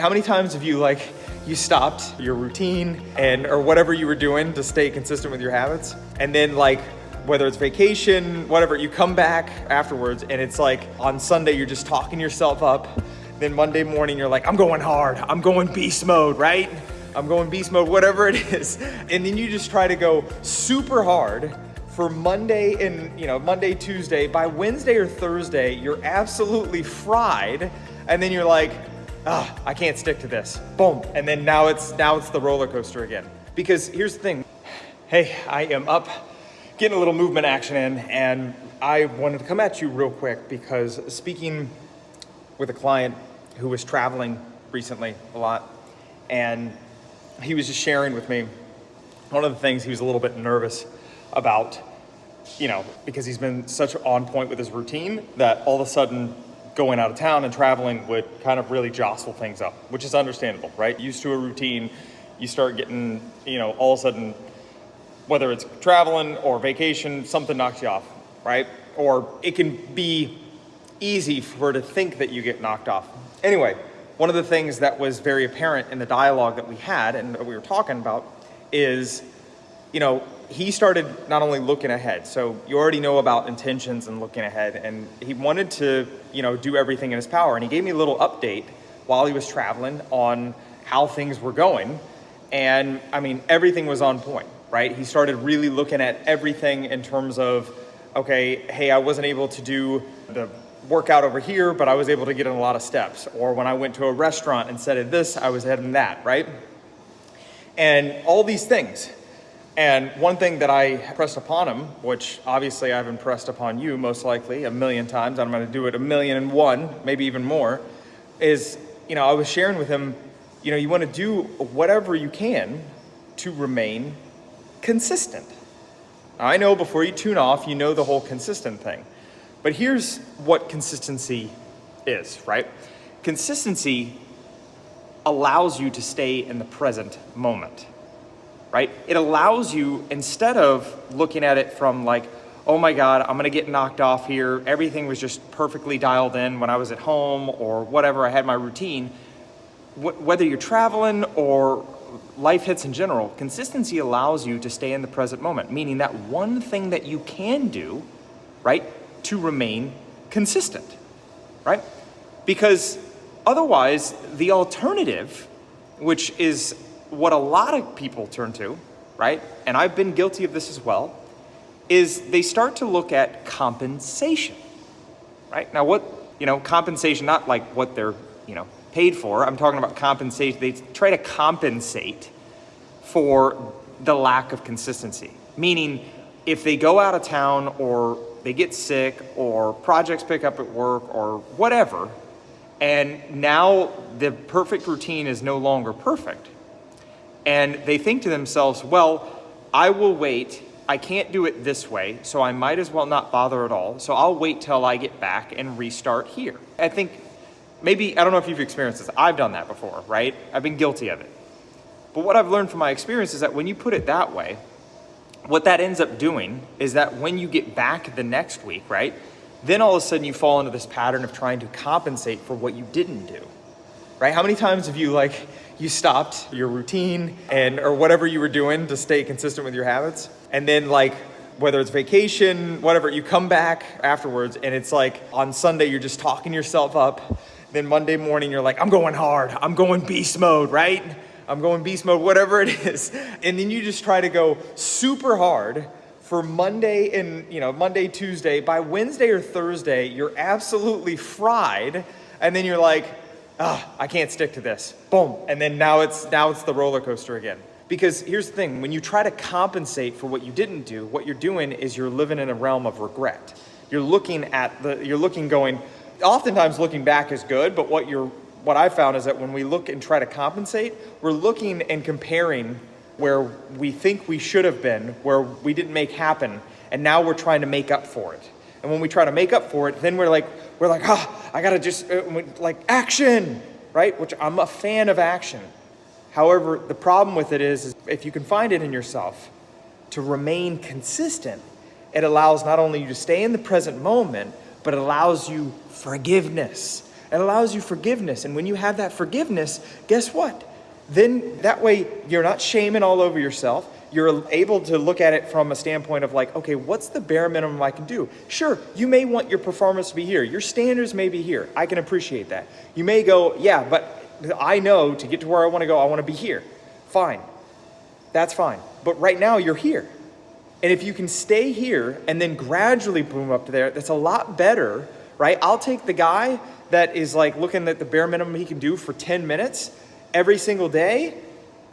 How many times have you stopped your routine or whatever you were doing to stay consistent with your habits? And then whether it's vacation, whatever, you come back afterwards and it's like on Sunday, you're just talking yourself up. Then Monday morning, you're like, I'm going hard. I'm going beast mode, right? I'm going beast mode, whatever it is. And then you just try to go super hard for Monday and Monday, Tuesday. By Wednesday or Thursday, you're absolutely fried. And then you're like, I can't stick to this. Boom. And then now it's the roller coaster again. Because here's the thing. Hey, I am up getting a little movement action in, and I wanted to come at you real quick because speaking with a client who was traveling recently a lot, and he was just sharing with me one of the things he was a little bit nervous about, because he's been such on point with his routine that all of a sudden going out of town and traveling would kind of really jostle things up, which is understandable, right? Used to a routine, you start getting, all of a sudden, whether it's traveling or vacation, something knocks you off, right? Or it can be easy to think that you get knocked off. Anyway, one of the things that was very apparent in the dialogue that we had and that we were talking about is, he started not only looking ahead, so you already know about intentions and looking ahead, and he wanted to, do everything in his power. And he gave me a little update while he was traveling on how things were going. And everything was on point, right? He started really looking at everything in terms of, okay, hey, I wasn't able to do the workout over here, but I was able to get in a lot of steps. Or when I went to a restaurant instead of this, I was heading that, right? And all these things. And one thing that I pressed upon him, which obviously I've impressed upon you most likely a million times, I'm going to do it 1,000,001, maybe even more, is, I was sharing with him, you want to do whatever you can to remain consistent. Now, I know before you tune off, you know the whole consistent thing. But here's what consistency is, right? Consistency allows you to stay in the present moment. Right? It allows you, instead of looking at it from oh my God, I'm gonna get knocked off here. Everything was just perfectly dialed in when I was at home or whatever, I had my routine. Whether you're traveling or life hits in general, consistency allows you to stay in the present moment, meaning that one thing that you can do, right, to remain consistent, right? Because otherwise, the alternative, which is what a lot of people turn to, right? And I've been guilty of this as well, is they start to look at compensation, right? Now compensation, not like what they're, paid for. I'm talking about compensation. They try to compensate for the lack of consistency. Meaning if they go out of town or they get sick or projects pick up at work or whatever, and now the perfect routine is no longer perfect. And they think to themselves, well, I will wait. I can't do it this way, so I might as well not bother at all. So I'll wait till I get back and restart here. I think I don't know if you've experienced this. I've done that before, right? I've been guilty of it. But what I've learned from my experience is that when you put it that way, what that ends up doing is that when you get back the next week, right, then all of a sudden you fall into this pattern of trying to compensate for what you didn't do, right? How many times have you stopped your routine or whatever you were doing to stay consistent with your habits? And then whether it's vacation, whatever, you come back afterwards and it's like on Sunday, you're just talking yourself up. Then Monday morning, you're like, I'm going hard. I'm going beast mode, right? I'm going beast mode, whatever it is. And then you just try to go super hard for Monday and, Monday, Tuesday. By Wednesday or Thursday, you're absolutely fried. And then you're like, I can't stick to this. Boom. And then now it's the roller coaster again. Because here's the thing, when you try to compensate for what you didn't do, what you're doing is you're living in a realm of regret. Oftentimes looking back is good, but what I found is that when we look and try to compensate, we're looking and comparing where we think we should have been, where we didn't make happen, and now we're trying to make up for it. And when we try to make up for it, then we're like, I gotta just, action, right? Which I'm a fan of action. However, the problem with it is if you can find it in yourself to remain consistent, it allows not only you to stay in the present moment, but it allows you forgiveness. It allows you forgiveness. And when you have that forgiveness, guess what? Then that way you're not shaming all over yourself. You're able to look at it from a standpoint of like, okay, what's the bare minimum I can do? Sure, you may want your performance to be here. Your standards may be here. I can appreciate that. You may go, yeah, but I know to get to where I want to go, I want to be here. Fine. That's fine. But right now you're here. And if you can stay here and then gradually boom up to there, that's a lot better, right? I'll take the guy that is like looking at the bare minimum he can do for 10 minutes every single day,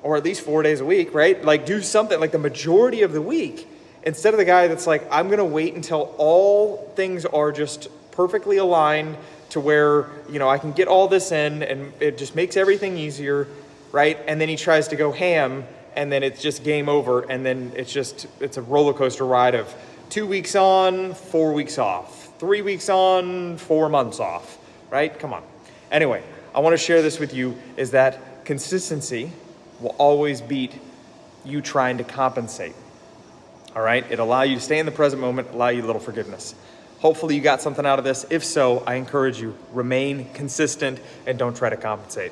or at least 4 days a week, right? Like do something like the majority of the week, instead of the guy that's like, I'm gonna wait until all things are just perfectly aligned to where, you know, I can get all this in and it just makes everything easier, right? And then he tries to go ham and then it's just game over. And then it's a roller coaster ride of 2 weeks on, 4 weeks off, 3 weeks on, 4 months off, right? Come on. Anyway, I want to share this with you is that consistency will always beat you trying to compensate. All right? It'll allow you to stay in the present moment, allow you a little forgiveness. Hopefully you got something out of this. If so, I encourage you, remain consistent and don't try to compensate.